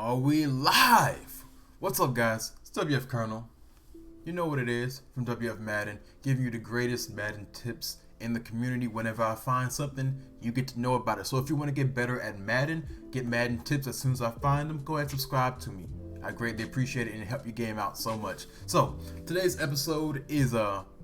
Are we live? What's up, guys? It's WF Colonel. You know what it is from WF Madden, giving you the greatest Madden tips in the community. Whenever I find something, you get to know about it. So if you want to get better at Madden, get Madden tips as soon as I find them, go ahead and subscribe to me. I greatly appreciate it and help your game out so much. So today's episode is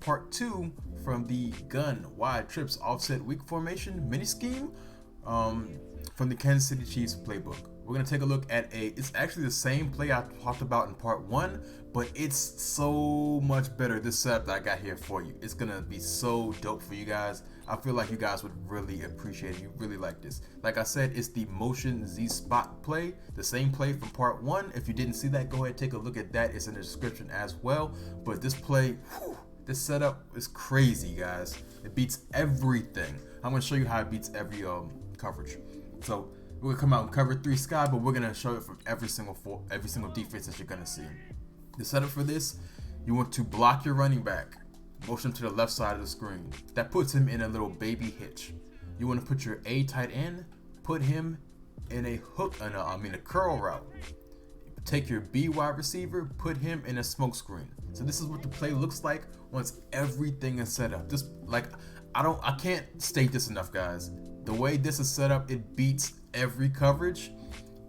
part 2 from the gun wide trips offset weak formation mini scheme from the Kansas City Chiefs playbook. We're going to take a look at it's actually the same play I talked about in part 1, but it's so much better, this setup that I got here for you. It's going to be so dope for you guys. I feel like you guys would really appreciate it. You really like this. Like I said, it's the MTN Z SPOT play, the same play from part 1. If you didn't see that, go ahead and take a look at that. It's in the description as well. But this play, this setup is crazy, guys. It beats everything. I'm going to show you how it beats every coverage. So we're gonna come out and cover 3 sky, but we're gonna show it from every single defense that you're gonna see. The setup for this, you want to block your running back, motion to the left side of the screen. That puts him in a little baby hitch. You want to put your A tight end, put him in a a curl route. Take your B wide receiver, put him in a smoke screen. So this is what the play looks like once everything is set up. I can't state this enough, guys. The way this is set up, it beats every coverage,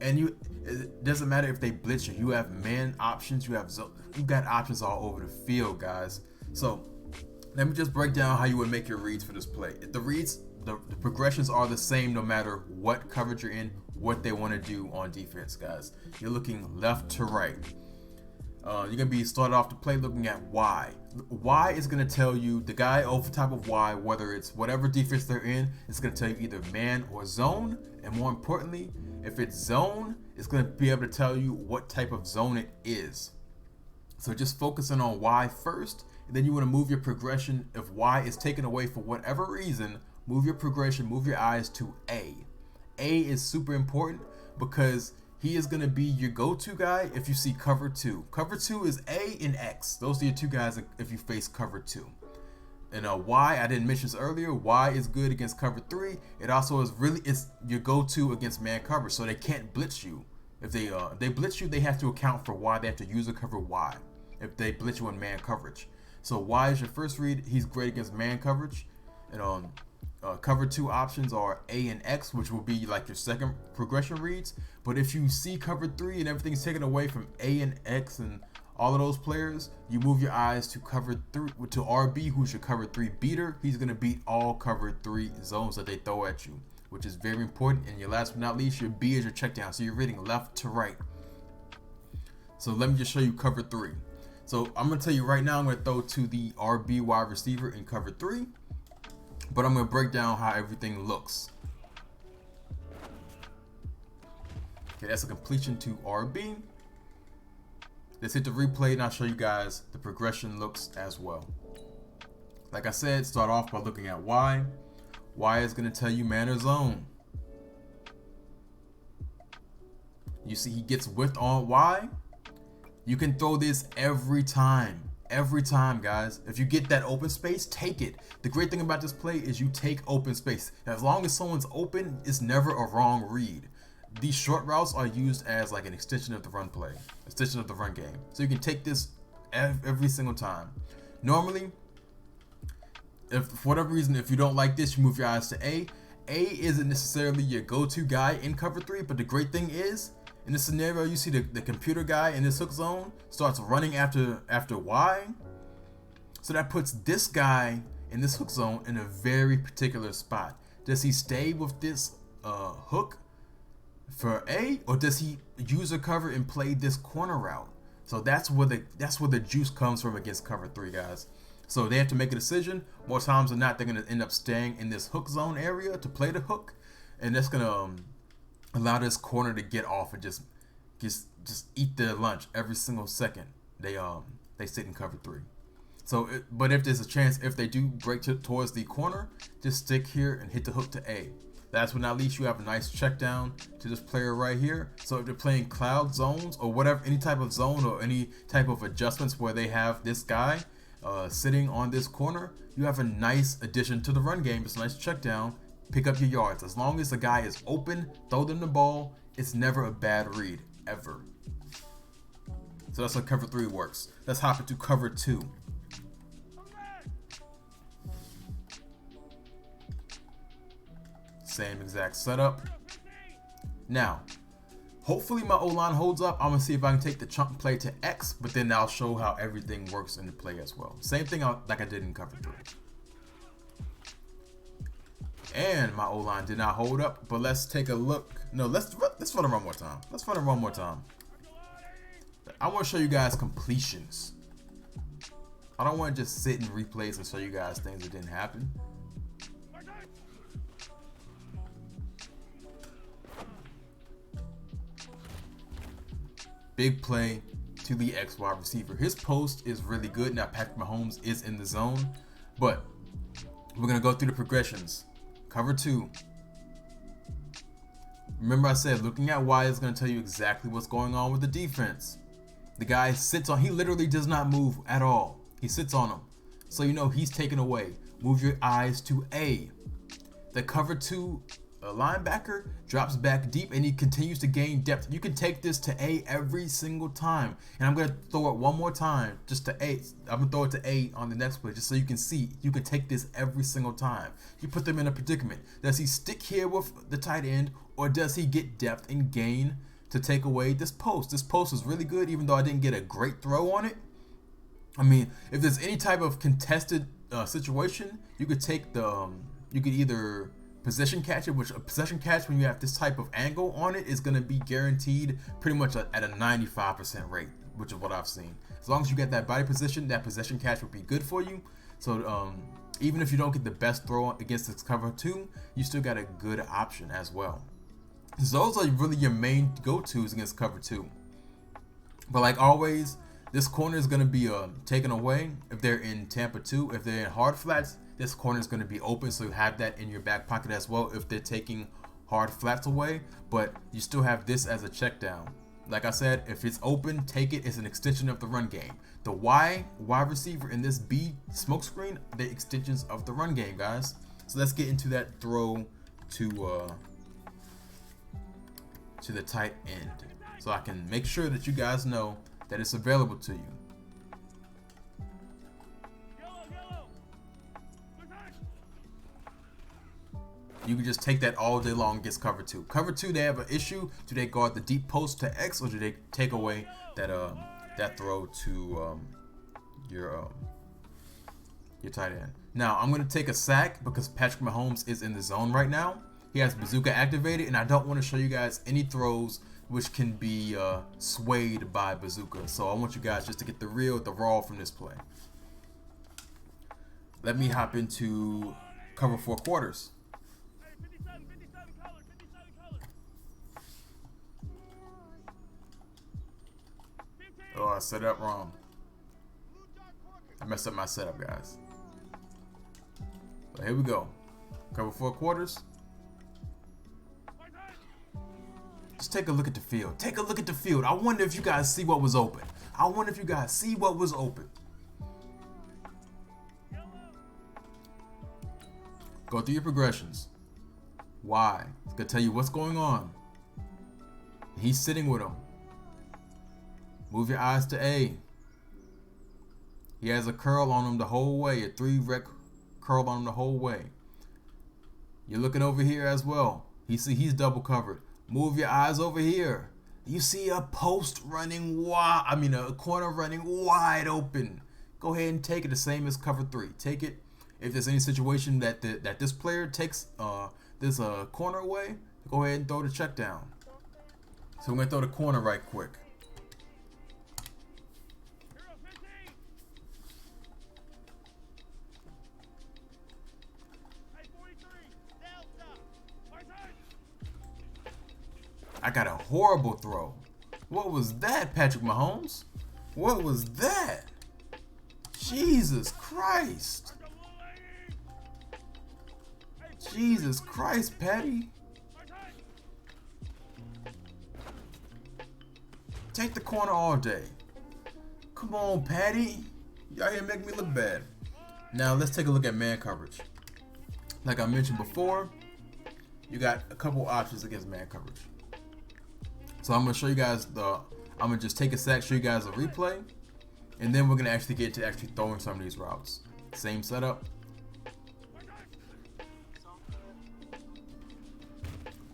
and it doesn't matter if they blitz you. You have man options, you got options all over the field, guys. So let me just break down how you would make your reads for this play. The progressions are the same no matter what coverage you're in, what they want to do on defense, guys. You're looking left to right. You're gonna be started off the play looking at Y. Y is gonna tell you the guy over top of Y, whether it's whatever defense they're in, it's gonna tell you either man or zone. And more importantly, if it's zone, it's gonna be able to tell you what type of zone it is. So just focusing on Y first, and then you want to move your progression. If Y is taken away for whatever reason, move your progression, move your eyes to A. A is super important because he is going to be your go-to guy if you see cover 2. Cover 2 is A and X. Those are your 2 guys if you face cover 2. And Y, I didn't mention this earlier, Y is good against cover 3. It also is your go-to against man coverage, so they can't blitz you. If they blitz you, they have to account for Y. They have to use a cover Y if they blitz you in man coverage. So Y is your first read. He's great against man coverage. And cover 2 options are A and X, which will be like your second progression reads. But if you see cover 3 and everything's taken away from A and X and all of those players, you move your eyes to cover 3 to RB, who's your cover 3 beater. He's gonna beat all cover 3 zones that they throw at you, which is very important. And your last but not least, your B is your check down. So you're reading left to right. So let me just show you cover 3. So I'm gonna tell you right now, I'm gonna throw to the RB wide receiver in cover 3. But I'm going to break down how everything looks. Okay, that's a completion to RB. Let's hit the replay and I'll show you guys the progression looks as well. Like I said, start off by looking at Y. Y is going to tell you man or zone. You see he gets width on Y. You can throw this every time. Every time, guys. If you get that open space, take it. The great thing about this play is you take open space. As long as someone's open, it's never a wrong read. These short routes are used as like an extension of the run play, extension of the run game. So you can take this every single time. Normally, if for whatever reason, if you don't like this, you move your eyes to A. A isn't necessarily your go-to guy in cover 3, but the great thing is, in this scenario, you see the computer guy in this hook zone starts running after Y. So that puts this guy in this hook zone in a very particular spot. Does he stay with this hook for A, or does he use a cover and play this corner route? So that's where the juice comes from against cover 3, guys. So they have to make a decision. More times than not, they're going to end up staying in this hook zone area to play the hook, and that's going to allow this corner to get off and just eat their lunch every single second they sit in cover 3. So but if there's a chance, if they do break towards the corner, just stick here and hit the hook to A. Last but not least, you have a nice check down to this player right here. So if they're playing cloud zones or whatever, any type of zone or any type of adjustments where they have this guy sitting on this corner, you have a nice addition to the run game. It's a nice check down. Pick up your yards. As long as the guy is open, throw them the ball. It's never a bad read. ever. So that's how cover 3 works. Let's hop into cover 2. Same exact setup. Now, hopefully my O-line holds up. I'm gonna see if I can take the chunk play to X, but then I'll show how everything works in the play as well. Same thing like I did in cover 3. And my O-line did not hold up, but let's take a look. No, let's run it one more time. Let's run it one more time. I want to show you guys completions. I don't want to just sit and replays and show you guys things that didn't happen. Big play to the X wide receiver. His post is really good. Now Patrick Mahomes is in the zone, but we're gonna go through the progressions. Cover 2. Remember I said looking at Y is gonna tell you exactly what's going on with the defense. The guy sits on, he literally does not move at all. He sits on him. So you know he's taken away. Move your eyes to A. The cover 2 linebacker drops back deep and he continues to gain depth. You can take this to A every single time. And I'm going to throw it one more time just to A. I'm going to throw it to A on the next play just so you can see. You can take this every single time. You put them in a predicament. Does he stick here with the tight end or does he get depth and gain to take away this post? This post is really good even though I didn't get a great throw on it. I mean, if there's any type of contested situation, you could take the, you could either possession catch it, which a possession catch when you have this type of angle on it is going to be guaranteed pretty much at a 95% rate, which is what I've seen. As long as you get that body position, that possession catch would be good for you. So even if you don't get the best throw against this cover 2, you still got a good option as well. So those are really your main go-tos against cover 2. But like always, this corner is going to be taken away if they're in Tampa 2. If they're in hard flats, this corner is going to be open, so you have that in your back pocket as well if they're taking hard flats away. But you still have this as a check down. Like I said, if it's open, take it. It's an extension of the run game. The wide receiver in this B smoke screen, the extensions of the run game, guys. So let's get into that throw to the tight end, so I can make sure that you guys know that it's available to you. You can just take that all day long against cover 2. Cover 2, they have an issue. Do they guard the deep post to X or do they take away that that throw to your tight end? Now I'm going to take a sack because Patrick Mahomes is in the zone right now. He has bazooka activated and I don't want to show you guys any throws which can be swayed by bazooka. So I want you guys just to get the raw from this play. Let me hop into cover 4 quarters. Oh, I set it up wrong. I messed up my setup, guys. But here we go. Cover 4 quarters. Just take a look at the field. Take a look at the field. I wonder if you guys see what was open. I wonder if you guys see what was open. Go through your progressions. Why? It's going to tell you what's going on. He's sitting with him. Move your eyes to A. He has a curl on him the whole way. A 3-rec curl on him the whole way. You're looking over here as well. He's double covered. Move your eyes over here. You see a post running wide. I mean, a corner running wide open. Go ahead and take it. The same as cover 3. Take it. If there's any situation that this player takes this corner away, go ahead and throw the check down. So we're gonna throw the corner right quick. I got a horrible throw. What was that, Patrick Mahomes? What was that? Jesus Christ. Jesus Christ, Patty. Take the corner all day. Come on, Patty. You out here making me look bad. Now let's take a look at man coverage. Like I mentioned before, you got a couple options against man coverage. So I'm gonna show you guys I'm gonna just take a sec, show you guys a replay, and then we're gonna actually get to actually throwing some of these routes. Same setup.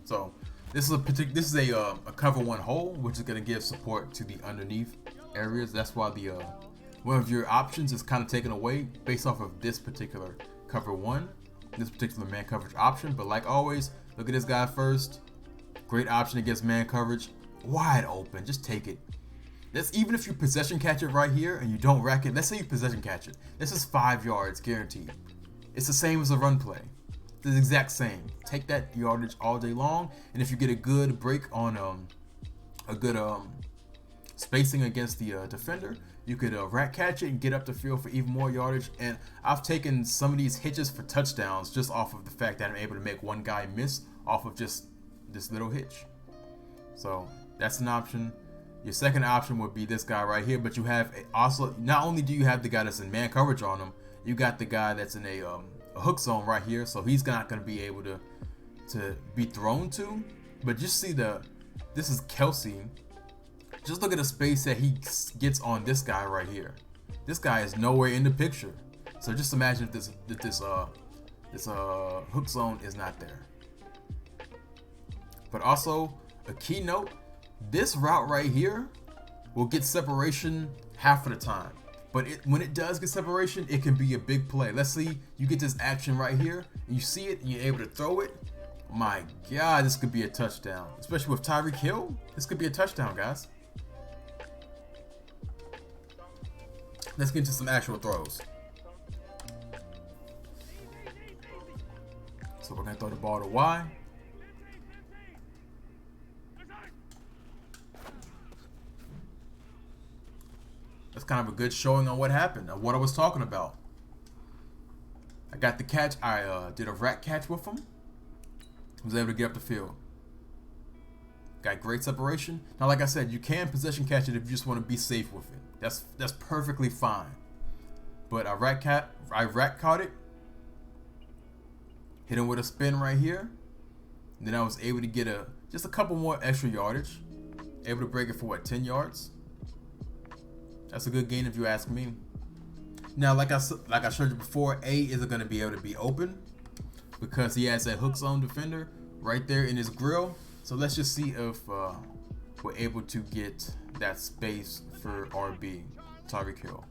So this is a cover one hole, which is gonna give support to the underneath areas. That's why the one of your options is kind of taken away based off of this particular cover one, this particular man coverage option. But like always, look at this guy first. Great option against man coverage, wide open. Just take it. That's even if you possession catch it right here and you don't rack it. Let's say you possession catch it. This is 5 yards guaranteed. It's the same as a run play. It's the exact same. Take that yardage all day long, and if you get a good break on a good spacing against the defender, you could rack catch it and get up the field for even more yardage. And I've taken some of these hitches for touchdowns just off of the fact that I'm able to make one guy miss off of just this little hitch. So that's an option. Your second option would be this guy right here, but you have also, not only do you have the guy that's in man coverage on him, you got the guy that's in a hook zone right here, so he's not going to be able to be thrown to. But just see this is Kelsey. Just look at the space that he gets on this guy right here. This guy is nowhere in the picture. So just imagine if this hook zone is not there. But also a key note, this route right here will get separation half of the time. But when it does get separation, it can be a big play. Let's see, you get this action right here, and you see it, and you're able to throw it. My God, this could be a touchdown. Especially with Tyreek Hill, this could be a touchdown, guys. Let's get into some actual throws. So we're gonna throw the ball to Y. That's kind of a good showing on what happened, of what I was talking about. I got the catch. I did a rack catch with him. Was able to get up the field. Got great separation. Now, like I said, you can possession catch it if you just want to be safe with it. That's perfectly fine. But I rack caught it. Hit him with a spin right here. And then I was able to get just a couple more extra yardage. Able to break it for what, 10 yards? That's a good gain if you ask me. Now, like I showed you before, A isn't going to be able to be open because he has that hook zone defender right there in his grill. So let's just see if we're able to get that space for RB, Tyreek Hill.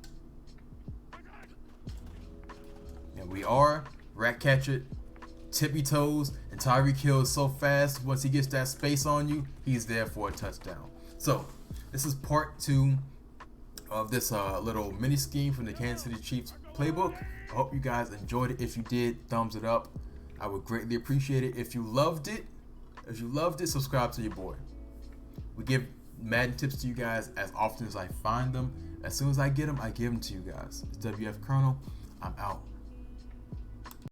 And we are. Rack catch it, tippy toes, and Tyreek Hill is so fast. Once he gets that space on you, he's there for a touchdown. So this is part 2 of this little mini scheme from the Kansas City Chiefs playbook. I hope you guys enjoyed it. If you did, thumbs it up. I would greatly appreciate it. If you loved it, subscribe to your boy. We give Madden tips to you guys as often as I find them. As soon as I get them, I give them to you guys. It's WF Colonel. I'm out.